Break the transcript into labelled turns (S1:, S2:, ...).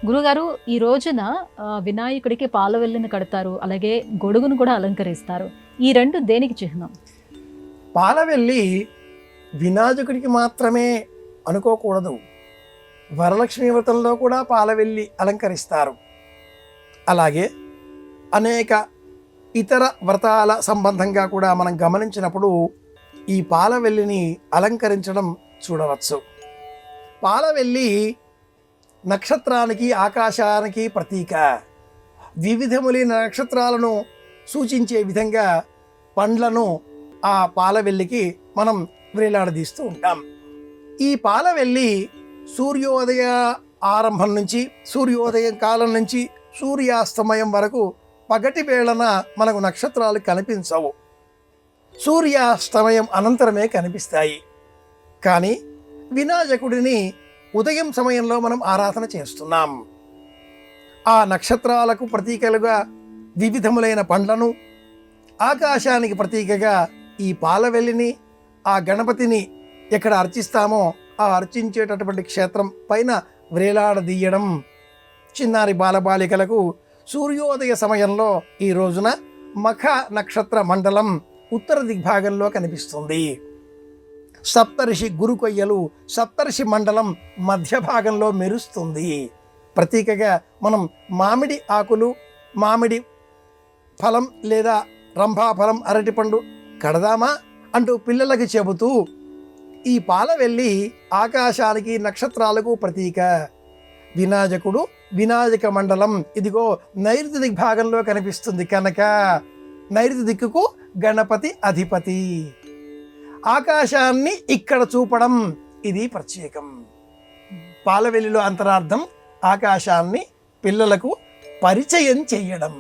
S1: గురుగారు ఈ రోజున వినాయకుడికి పాలవెల్లిని కడతారు. అలాగే గొడుగును కూడా అలంకరిస్తారు. ఈ 2 దేనికి చిహ్నం?
S2: పాలవెల్లి వినాయకుడికి మాత్రమే అనుకోకూడదు. వరలక్ష్మి వ్రతంలో కూడా పాలవెల్లి అలంకరిస్తారు. అలాగే అనేక ఇతర వ్రతాల సంబంధంగా కూడా మనం గమనించినప్పుడు ఈ పాలవెల్లిని అలంకరించడం చూడవచ్చు. పాలవెల్లి నక్షత్రానికి, ఆకాశానికి ప్రతీక. వివిధములైన నక్షత్రాలను సూచించే విధంగా పండ్లను ఆ పాలవెల్లికి మనం వేలాడదీస్తూ ఉంటాం. ఈ పాలవెల్లి సూర్యోదయ ఆరంభం నుంచి, సూర్యోదయం కాలం నుంచి సూర్యాస్తమయం వరకు పగటి వేళన మనకు నక్షత్రాలు కనిపించవు. సూర్యాస్తమయం అనంతరమే కనిపిస్తాయి. కానీ వినాయకుడిని ఉదయం సమయంలో మనం ఆరాధన చేస్తున్నాం. ఆ నక్షత్రాలకు ప్రతీకలుగా వివిధములైన పండ్లను, ఆకాశానికి ప్రతీకగా ఈ పాలవెల్లిని, ఆ గణపతిని ఎక్కడ అర్చిస్తామో ఆ అర్చించేటటువంటి క్షేత్రం పైన వ్రేలాడదీయడం చిన్నారి బాలబాలికలకు సూర్యోదయ సమయంలో ఈ రోజున మఖ నక్షత్ర మండలం ఉత్తర దిగ్భాగంలో కనిపిస్తుంది. సప్తర్షి గురుకొయ్యలు సప్తర్షి మండలం మధ్య భాగంలో మెరుస్తుంది. ప్రతీకగా మనం మామిడి ఆకులు, మామిడి ఫలం లేదా రంభాఫలం, అరటిపండు కడదామా అంటూ పిల్లలకి చెబుతూ ఈ పాలవెల్లి ఆకాశానికి, నక్షత్రాలకు ప్రతీక. వినాయకుడు వినాయక మండలం ఇదిగో నైరుతి దిగ్భాగంలో కనిపిస్తుంది కనుక నైరుతి దిక్కుకు గణపతి అధిపతి. ఆకాశాన్ని ఇక్కడ చూపడం ఇది ప్రత్యేకం. పాలవెల్లిలో అంతరార్థం ఆకాశాన్ని పిల్లలకు పరిచయం చెయ్యడం.